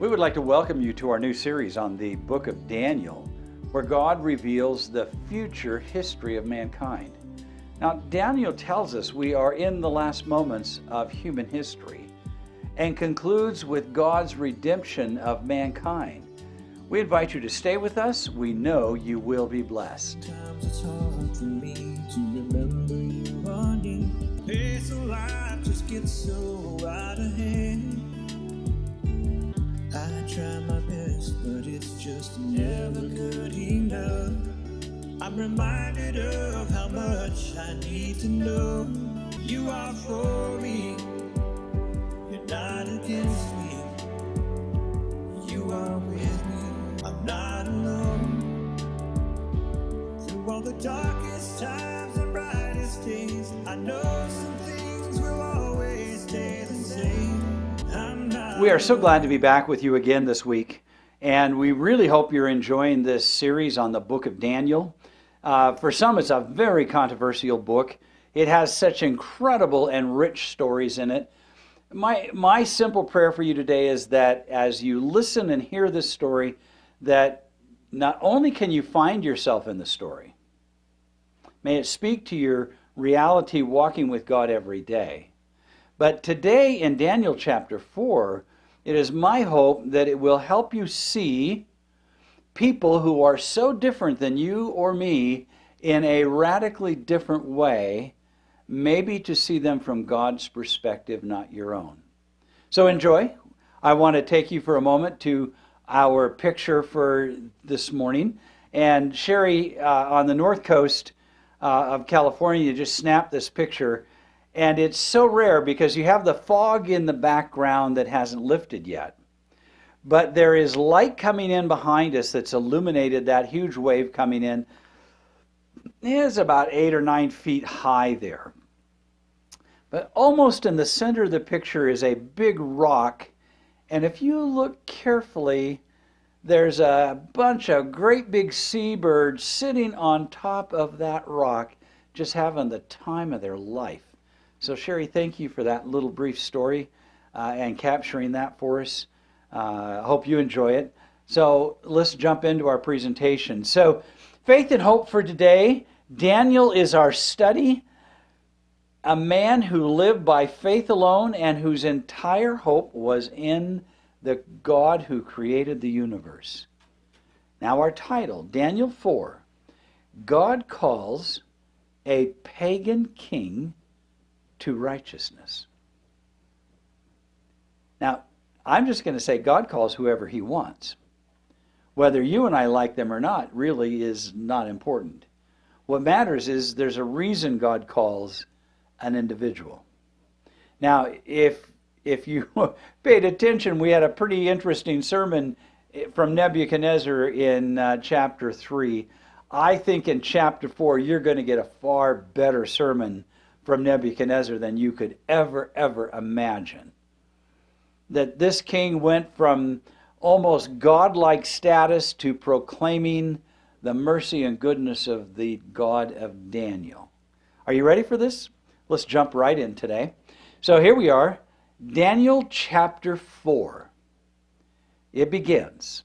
We would like to welcome you to our new series on the book of Daniel, where God reveals the future history of mankind. Now, Daniel tells us we are in the last moments of human history and concludes with God's redemption of mankind. We invite you to stay with us. We know you will be blessed. Sometimes it's hard for me to remember you are near. Pace of life just gets so out of hand. I try my best, but it's just never good enough. I'm reminded of how much I need to know. You are for me, you're not against me. You are with me, I'm not alone. Through all the darkest times and brightest days, I know some things will always stay the same. We are so glad to be back with you again this week, and we really hope you're enjoying this series on the book of Daniel. For some, it's a very controversial book. It has such incredible and rich stories in it. My simple prayer for you today is that as you listen and hear this story, that not only can you find yourself in the story, may it speak to your reality walking with God every day. But today in Daniel chapter 4, it is my hope that it will help you see people who are so different than you or me in a radically different way, maybe to see them from God's perspective, not your own. So enjoy. I want to take you for a moment to our picture for this morning. And Sherry, on the north coast of California, just snapped this picture. And it's so rare because you have the fog in the background that hasn't lifted yet. But there is light coming in behind us that's illuminated that huge wave coming in. It is about 8 or 9 feet high there. But almost in the center of the picture is a big rock. And if you look carefully, there's a bunch of great big seabirds sitting on top of that rock, just having the time of their life. So Sherry, thank you for that little brief story and capturing that for us. I hope you enjoy it. So let's jump into our presentation. So faith and hope for today. Daniel is our study. A man who lived by faith alone and whose entire hope was in the God who created the universe. Now our title, Daniel 4, God calls a pagan king to righteousness. Now, I'm just going to say God calls whoever he wants. Whether you and I like them or not really is not important. What matters is there's a reason God calls an individual. Now, if you paid attention, we had a pretty interesting sermon from Nebuchadnezzar in chapter 3. I think in chapter 4 you're going to get a far better sermon from Nebuchadnezzar than you could ever imagine. That this king went from almost godlike status to proclaiming the mercy and goodness of the God of Daniel. Are you ready for this? Let's jump right in today. So here we are, Daniel chapter 4. It begins.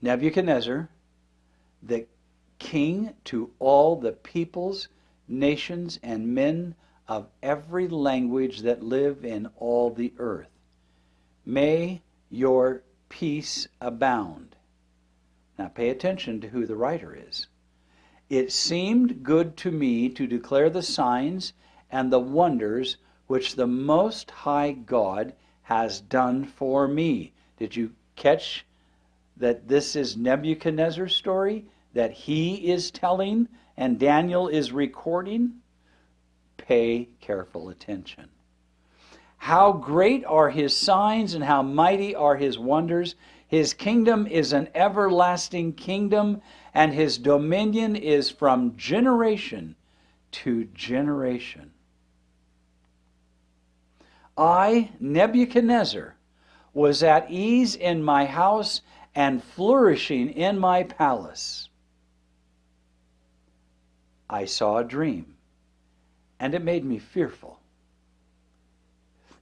Nebuchadnezzar, the king to all the peoples, nations, and men of every language that live in all the earth. May your peace abound. Now pay attention to who the writer is. It seemed good to me to declare the signs and the wonders which the Most High God has done for me. Did you catch that this is Nebuchadnezzar's story that he is telling and Daniel is recording? Pay careful attention. How great are his signs and how mighty are his wonders. His kingdom is an everlasting kingdom, and his dominion is from generation to generation. I, Nebuchadnezzar, was at ease in my house and flourishing in my palace. I saw a dream, and it made me fearful.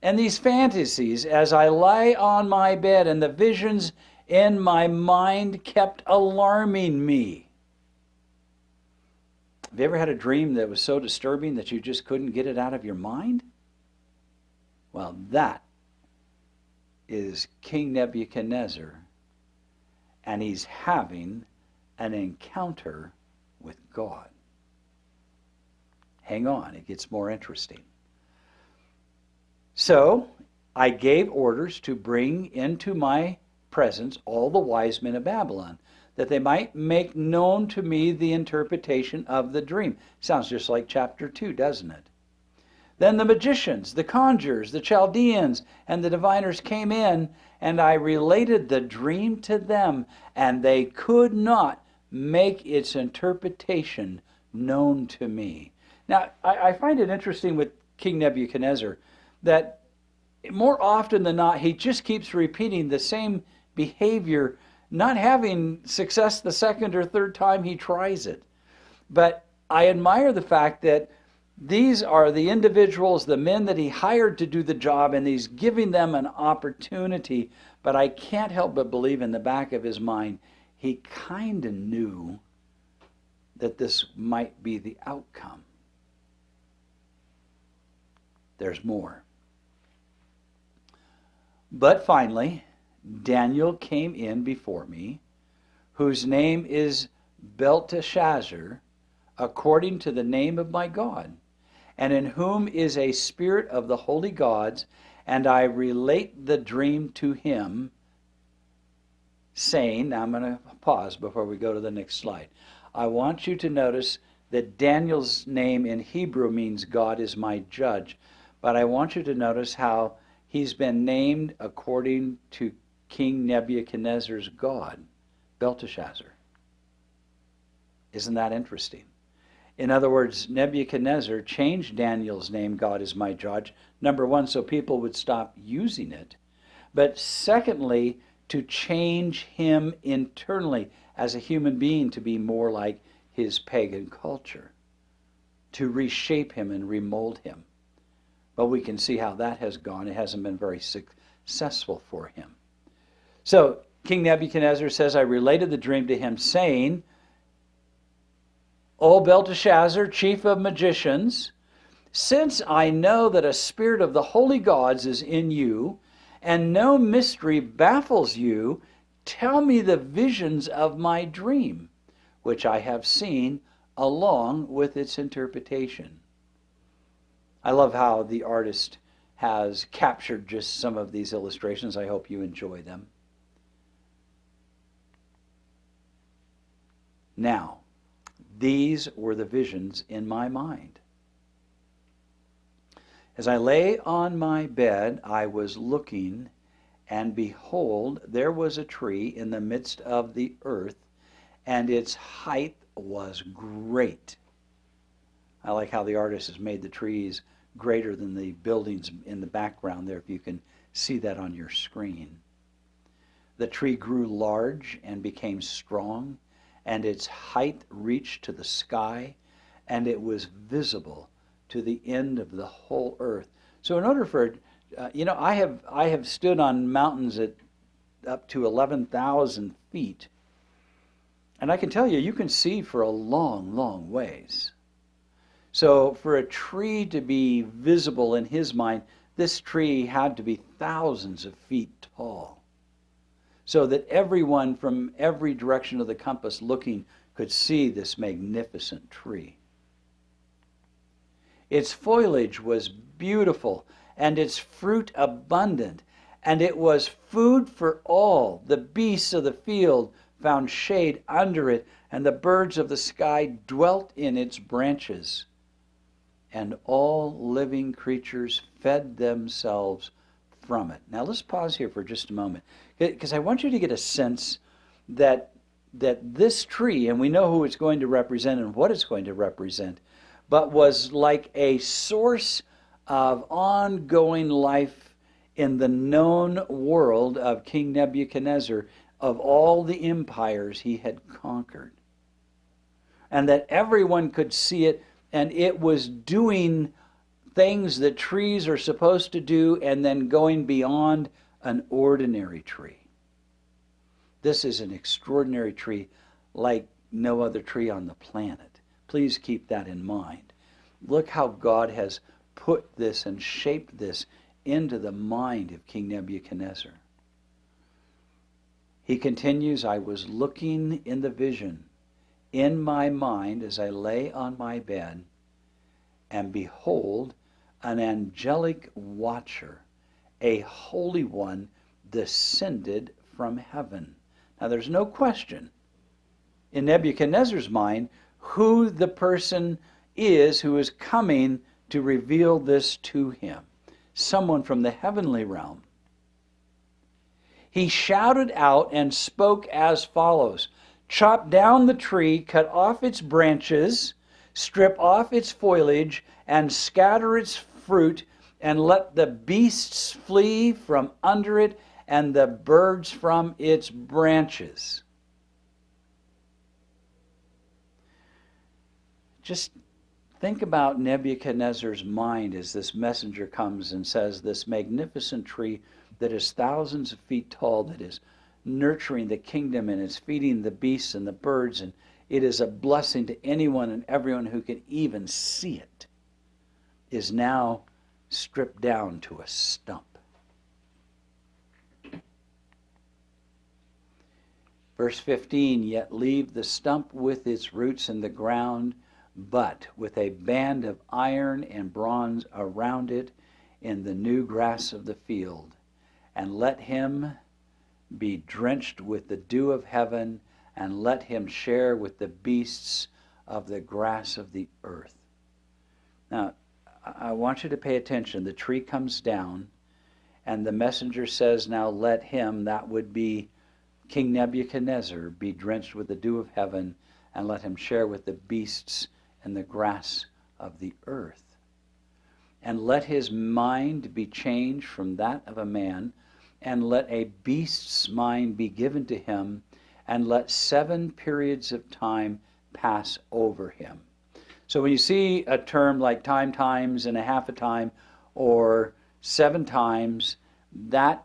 And these fantasies, as I lay on my bed, and the visions in my mind kept alarming me. Have you ever had a dream that was so disturbing that you just couldn't get it out of your mind? Well, that is King Nebuchadnezzar, and he's having an encounter with God. Hang on, it gets more interesting. So I gave orders to bring into my presence all the wise men of Babylon, that they might make known to me the interpretation of the dream. Sounds just like chapter 2, doesn't it? Then the magicians, the conjurers, the Chaldeans, and the diviners came in, and I related the dream to them, and they could not make its interpretation known to me. Now, I find it interesting with King Nebuchadnezzar that more often than not, he just keeps repeating the same behavior, not having success the second or third time he tries it. But I admire the fact that these are the individuals, the men that he hired to do the job, and he's giving them an opportunity. But I can't help but believe in the back of his mind, he kind of knew that this might be the outcome. There's more. But finally, Daniel came in before me, whose name is Belteshazzar, according to the name of my God, and in whom is a spirit of the holy gods, and I relate the dream to him, saying, now I'm going to pause before we go to the next slide. I want you to notice that Daniel's name in Hebrew means God is my judge, but I want you to notice how he's been named according to King Nebuchadnezzar's God, Belteshazzar. Isn't that interesting? In other words, Nebuchadnezzar changed Daniel's name, God is my judge, number one, so people would stop using it, but secondly, to change him internally as a human being to be more like his pagan culture, to reshape him and remold him. But we can see how that has gone. It hasn't been very successful for him. So King Nebuchadnezzar says, I related the dream to him, saying, O Belteshazzar, chief of magicians, since I know that a spirit of the holy gods is in you, and no mystery baffles you, tell me the visions of my dream, which I have seen, along with its interpretation. I love how the artist has captured just some of these illustrations. I hope you enjoy them. Now, these were the visions in my mind. As I lay on my bed, I was looking, and behold, there was a tree in the midst of the earth, and its height was great. I like how the artist has made the trees greater than the buildings in the background there, if you can see that on your screen. The tree grew large and became strong, and its height reached to the sky, and it was visible to the end of the whole earth. So in order for, I have stood on mountains at up to 11,000 feet, and I can tell you, you can see for a long, long ways. So for a tree to be visible in his mind, this tree had to be thousands of feet tall, so that everyone from every direction of the compass looking could see this magnificent tree. Its foliage was beautiful, and its fruit abundant, and it was food for all. The beasts of the field found shade under it, and the birds of the sky dwelt in its branches. And all living creatures fed themselves from it. Now let's pause here for just a moment, because I want you to get a sense that this tree, and we know who it's going to represent and what it's going to represent, but was like a source of ongoing life in the known world of King Nebuchadnezzar, of all the empires he had conquered. And that everyone could see it, and it was doing things that trees are supposed to do, and then going beyond an ordinary tree. This is an extraordinary tree like no other tree on the planet. Please keep that in mind. Look how God has put this and shaped this into the mind of King Nebuchadnezzar. He continues, I was looking in the vision in my mind as I lay on my bed, and behold, an angelic watcher, a holy one, descended from heaven. Now there's no question in Nebuchadnezzar's mind who the person is who is coming to reveal this to him. Someone from the heavenly realm. He shouted out and spoke as follows. Chop down the tree, cut off its branches, strip off its foliage, and scatter its fruit, and let the beasts flee from under it, and the birds from its branches. Just think about Nebuchadnezzar's mind as this messenger comes and says, this magnificent tree that is thousands of feet tall, that is nurturing the kingdom and is feeding the beasts and the birds, and it is a blessing to anyone and everyone who can even see it, is now stripped down to a stump. Verse 15, yet leave the stump with its roots in the ground, but with a band of iron and bronze around it in the new grass of the field, and let him be drenched with the dew of heaven, and let him share with the beasts of the grass of the earth. Now, I want you to pay attention. The tree comes down, and the messenger says, now let him, that would be King Nebuchadnezzar, be drenched with the dew of heaven, and let him share with the beasts and the grass of the earth. And let his mind be changed from that of a man, and let a beast's mind be given to him, and let 7 periods of time pass over him. So when you see a term like times, and a half a time, or 7 times, that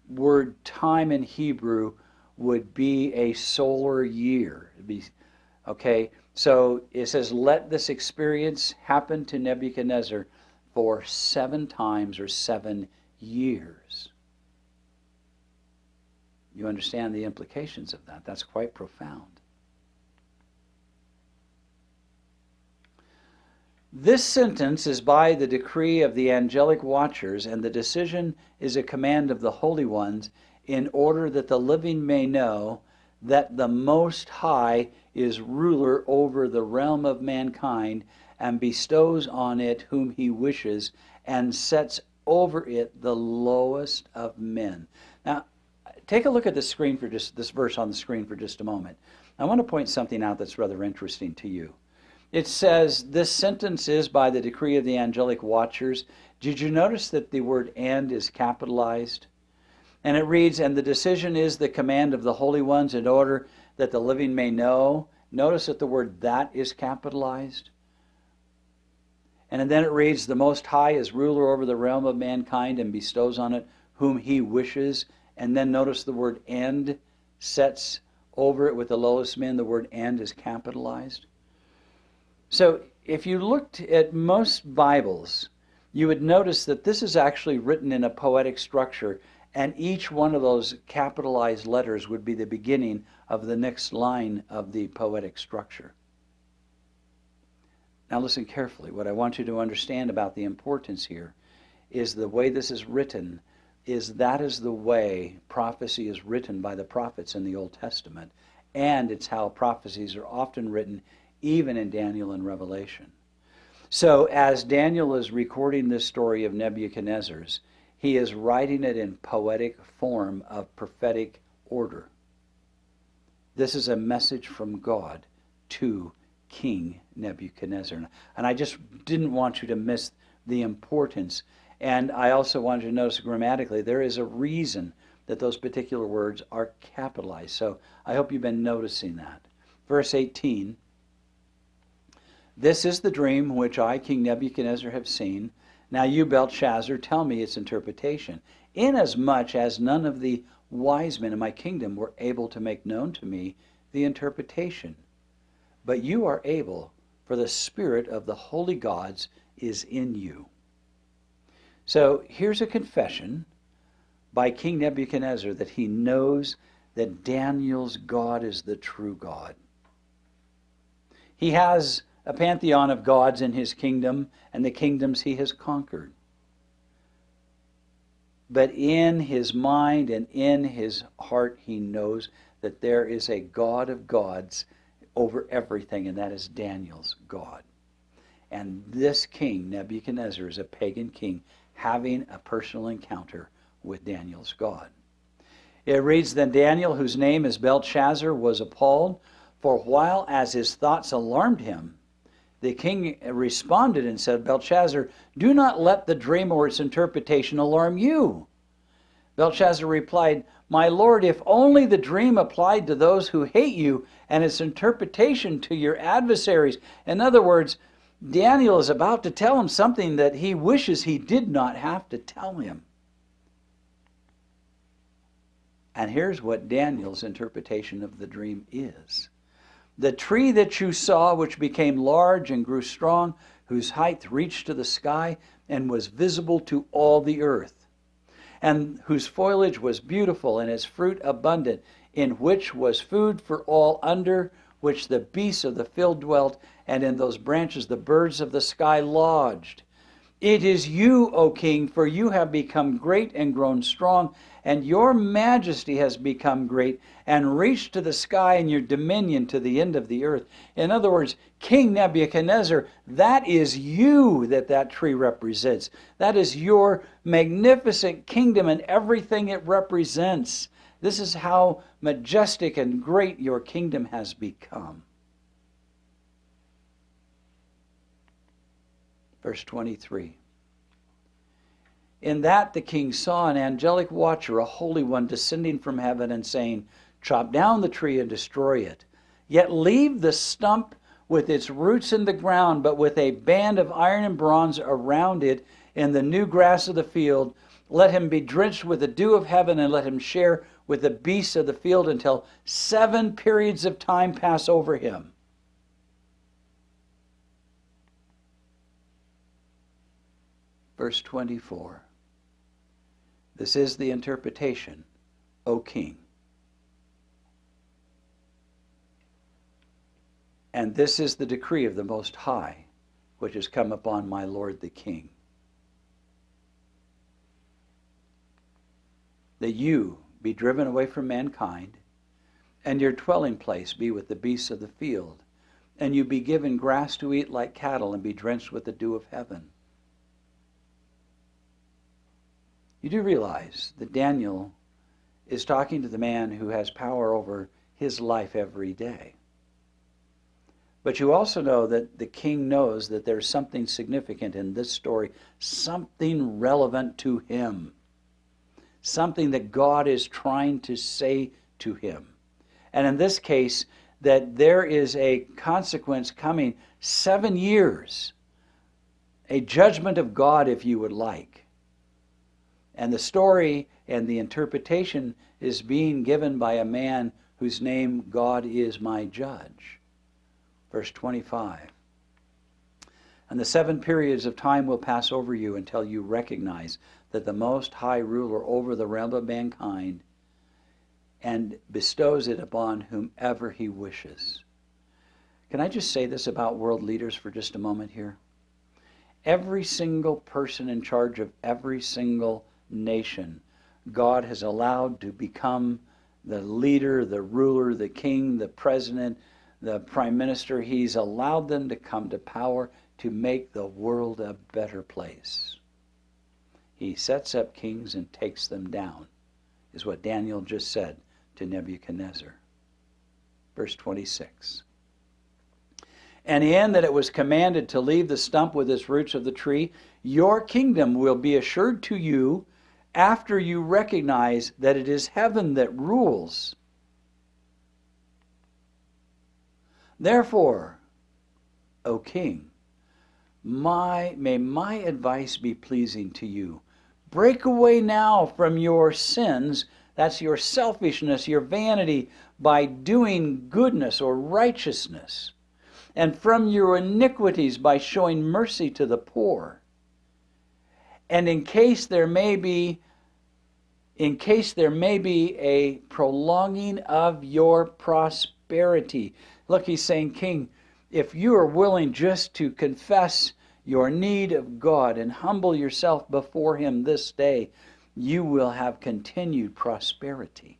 word time in Hebrew would be a solar year. Okay, so it says, let this experience happen to Nebuchadnezzar for 7 times or 7 years. You understand the implications of that. That's quite profound. This sentence is by the decree of the angelic watchers, and the decision is a command of the holy ones, in order that the living may know that the Most High is ruler over the realm of mankind, and bestows on it whom he wishes, and sets over it the lowest of men. Now, take a look at the screen for just this verse on the screen for just a moment. I want to point something out that's rather interesting to you. It says, this sentence is by the decree of the angelic watchers. Did you notice that the word and is capitalized? And it reads, and the decision is the command of the holy ones, in order that the living may know. Notice that the word that is capitalized. And then it reads, the Most High is ruler over the realm of mankind, and bestows on it whom he wishes. And then notice the word and sets over it with the lowest men. The word and is capitalized. So if you looked at most Bibles, you would notice that this is actually written in a poetic structure, and each one of those capitalized letters would be the beginning of the next line of the poetic structure. Now listen carefully. What I want you to understand about the importance here is the way this is written is that is the way prophecy is written by the prophets in the Old Testament, and it's how prophecies are often written even in Daniel and Revelation. So as Daniel is recording this story of Nebuchadnezzar's, he is writing it in poetic form of prophetic order. This is a message from God to King Nebuchadnezzar. And I just didn't want you to miss the importance. And I also wanted you to notice grammatically, there is a reason that those particular words are capitalized. So I hope you've been noticing that. Verse 18, this is the dream which I, King Nebuchadnezzar, have seen. Now you, Belshazzar, tell me its interpretation, inasmuch as none of the wise men in my kingdom were able to make known to me the interpretation. But you are able, for the spirit of the holy gods is in you. So here's a confession by King Nebuchadnezzar that he knows that Daniel's God is the true God. He has a pantheon of gods in his kingdom and the kingdoms he has conquered. But in his mind and in his heart, he knows that there is a God of gods over everything, and that is Daniel's God. And this king, Nebuchadnezzar, is a pagan king having a personal encounter with Daniel's God. It reads, Then Daniel, whose name is Belshazzar, was appalled, for while as his thoughts alarmed him, the king responded and said, Belshazzar, do not let the dream or its interpretation alarm you. Belshazzar replied, My lord, if only the dream applied to those who hate you and its interpretation to your adversaries. In other words, Daniel is about to tell him something that he wishes he did not have to tell him. And here's what Daniel's interpretation of the dream is. The tree that you saw, which became large and grew strong, whose height reached to the sky and was visible to all the earth, and whose foliage was beautiful and its fruit abundant, in which was food for all, under which the beasts of the field dwelt, and in those branches the birds of the sky lodged. It is you, O king, for you have become great and grown strong, and your majesty has become great and reached to the sky, and your dominion to the end of the earth. In other words, King Nebuchadnezzar, that is you that tree represents. That is your magnificent kingdom and everything it represents. This is how majestic and great your kingdom has become. Verse 23. In that the king saw an angelic watcher, a holy one, descending from heaven and saying, Chop down the tree and destroy it. Yet leave the stump with its roots in the ground, but with a band of iron and bronze around it in the new grass of the field. Let him be drenched with the dew of heaven, and let him share with the beasts of the field until 7 periods of time pass over him. Verse 24. This is the interpretation, O king. And this is the decree of the Most High, which has come upon my lord the king. That you be driven away from mankind, and your dwelling place be with the beasts of the field, and you be given grass to eat like cattle, and be drenched with the dew of heaven. You do realize that Daniel is talking to the man who has power over his life every day. But you also know that the king knows that there's something significant in this story, something relevant to him, something that God is trying to say to him. And in this case, that there is a consequence coming, 7 years, a judgment of God, if you would like. And the story and the interpretation is being given by a man whose name, God is my judge. Verse 25. And the 7 periods of time will pass over you until you recognize that the Most High ruler over the realm of mankind and bestows it upon whomever he wishes. Can I just say this about world leaders for just a moment here? Every single person in charge of every single nation, God has allowed to become the leader, the ruler, the king, the president, the prime minister. He's allowed them to come to power to make the world a better place. He sets up kings and takes them down, is what Daniel just said to Nebuchadnezzar. Verse 26. And in that it was commanded to leave the stump with its roots of the tree, your kingdom will be assured to you after you recognize that it is heaven that rules. Therefore, O king, May my advice be pleasing to you. Break away now from your sins, that's your selfishness, your vanity, by doing goodness or righteousness, and from your iniquities by showing mercy to the poor. And in case there may be a prolonging of your prosperity. Look, he's saying, King, if you are willing just to confess your need of God and humble yourself before him this day, you will have continued prosperity.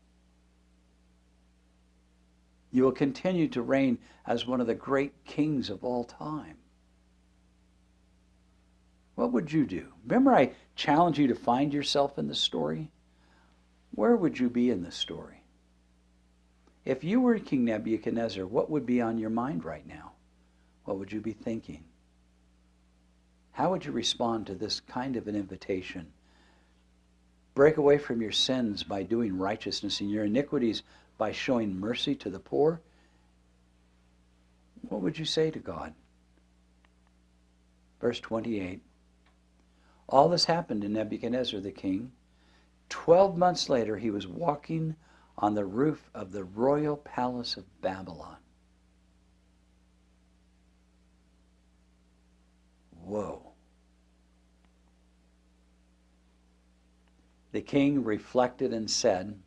You will continue to reign as one of the great kings of all time. What would you do? Remember I challenged you to find yourself in the story? Where would you be in the story? If you were King Nebuchadnezzar, what would be on your mind right now? What would you be thinking? How would you respond to this kind of an invitation? Break away from your sins by doing righteousness and your iniquities by showing mercy to the poor. What would you say to God? Verse 28. All this happened to Nebuchadnezzar the king. 12 months later, he was walking on the roof of the royal palace of Babylon. Whoa. The king reflected and said,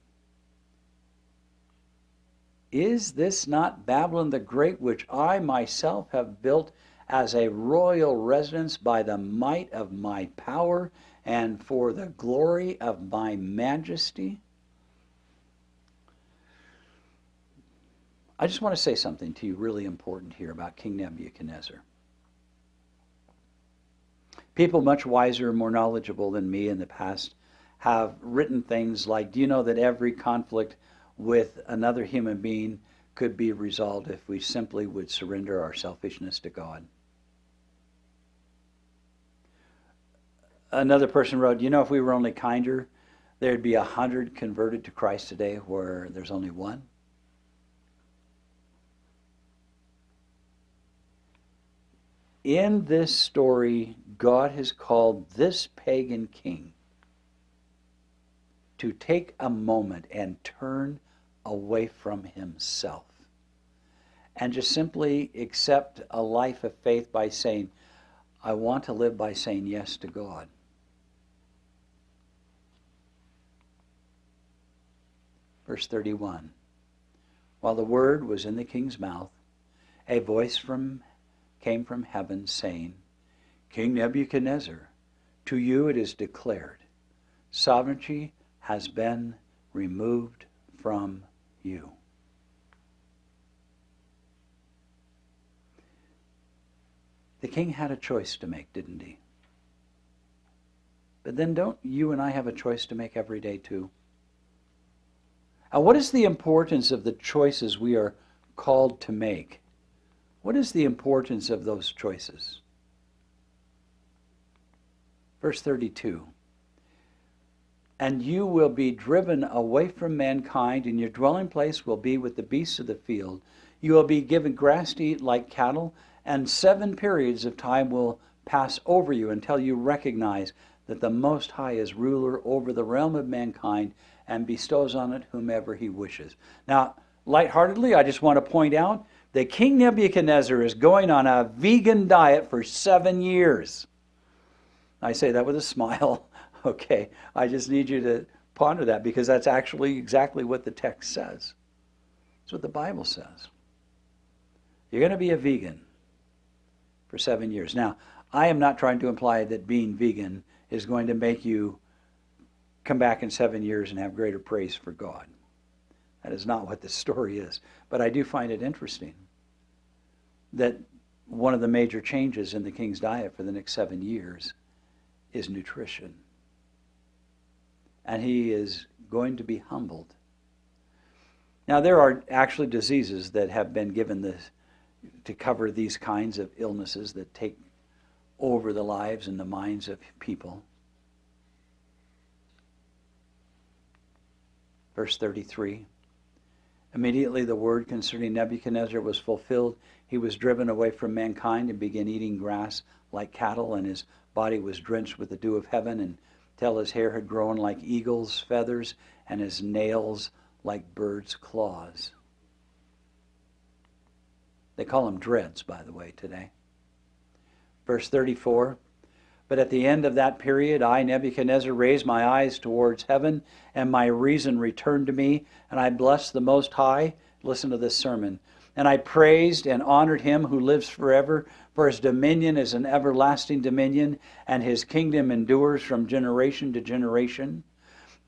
Is this not Babylon the Great, which I myself have built as a royal residence by the might of my power and for the glory of my majesty? I just want to say something to you really important here about King Nebuchadnezzar. People much wiser and more knowledgeable than me in the past have written things like, do you know that every conflict with another human being could be resolved if we simply would surrender our selfishness to God? Another person wrote, you know, if we were only kinder, there'd be 100 converted to Christ today where there's only one. In this story, God has called this pagan king to take a moment and turn away from himself and just simply accept a life of faith by saying, I want to live by saying yes to God. Verse 31. While the word was in the king's mouth, a voice came from heaven saying, King Nebuchadnezzar, to you it is declared, sovereignty has been removed from you. The king had a choice to make, didn't he? But then don't you and I have a choice to make every day too? Now, what is the importance of the choices we are called to make? What is the importance of those choices? Verse 32. And you will be driven away from mankind, and your dwelling place will be with the beasts of the field. You will be given grass to eat like cattle, and 7 periods of time will pass over you until you recognize that the Most High is ruler over the realm of mankind and bestows on it whomever he wishes. Now, lightheartedly, I just want to point out that King Nebuchadnezzar is going on a vegan diet for 7 years. I say that with a smile. Okay, I just need you to ponder that because that's actually exactly what the text says. That's what the Bible says. You're going to be a vegan for 7 years. Now, I am not trying to imply that being vegan is going to make you come back in 7 years and have greater praise for God. That is not what this story is. But I do find it interesting that one of the major changes in the king's diet for the next 7 years is nutrition. And he is going to be humbled. Now, there are actually diseases that have been given to cover these kinds of illnesses that take over the lives and the minds of people. Verse 33. Immediately the word concerning Nebuchadnezzar was fulfilled. He was driven away from mankind and began eating grass like cattle, and his body was drenched with the dew of heaven until his hair had grown like eagle's feathers and his nails like birds' claws. They call them dreads, by the way, today. Verse 34, but at the end of that period, I, Nebuchadnezzar, raised my eyes towards heaven, and my reason returned to me, and I blessed the Most High. Listen to this sermon. And I praised and honored him who lives forever, for his dominion is an everlasting dominion, and his kingdom endures from generation to generation.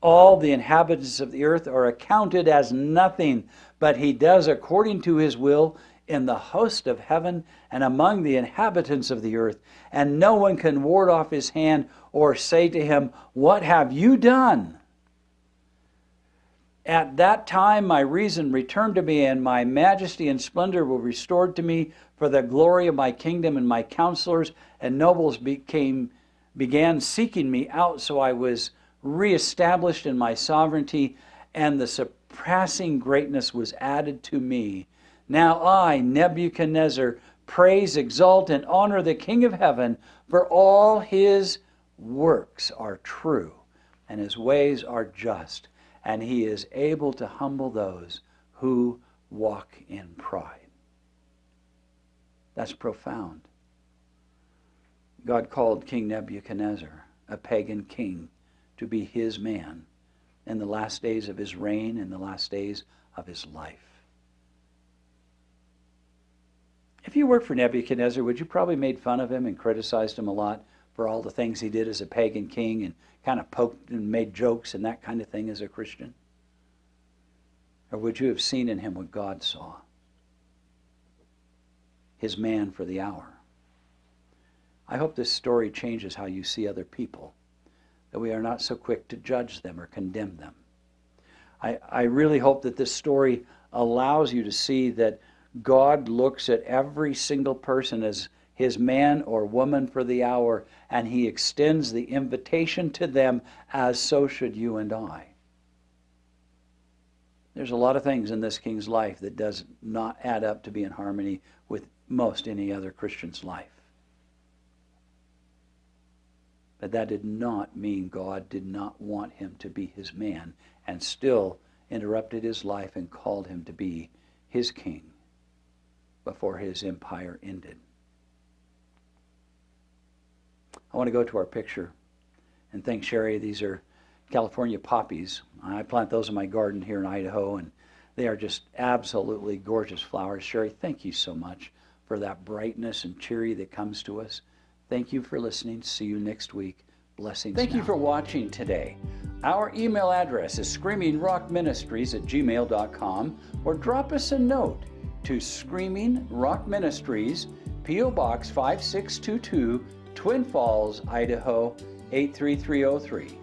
All the inhabitants of the earth are accounted as nothing, but he does according to his will in the host of heaven and among the inhabitants of the earth. And no one can ward off his hand or say to him, what have you done? At that time my reason returned to me, and my majesty and splendor were restored to me, for the glory of my kingdom, and my counselors and nobles began seeking me out, so I was reestablished in my sovereignty, and the surpassing greatness was added to me. Now I, Nebuchadnezzar, praise, exalt, and honor the King of heaven, for all his works are true, and his ways are just, and he is able to humble those who walk in pride. That's profound. God called King Nebuchadnezzar, a pagan king, to be his man in the last days of his reign, in the last days of his life. If you worked for Nebuchadnezzar, would you probably made fun of him and criticized him a lot for all the things he did as a pagan king, and kind of poked and made jokes and that kind of thing as a Christian? Or would you have seen in him what God saw? His man for the hour. I hope this story changes how you see other people, that we are not so quick to judge them or condemn them. I really hope that this story allows you to see that God looks at every single person as his man or woman for the hour, and he extends the invitation to them, as so should you and I. There's a lot of things in this king's life that does not add up to be in harmony with most any other Christian's life. But that did not mean God did not want him to be his man, and still interrupted his life and called him to be his king before his empire ended. I want to go to our picture and thank Sherry. These are California poppies. I plant those in my garden here in Idaho, and they are just absolutely gorgeous flowers. Sherry, thank you so much for that brightness and cheery that comes to us. Thank you for listening. See you next week. Blessings. Thank you for watching today. Our email address is screamingrockministries@gmail.com, or drop us a note to Screaming Rock Ministries, P.O. Box 5622, Twin Falls, Idaho 83303.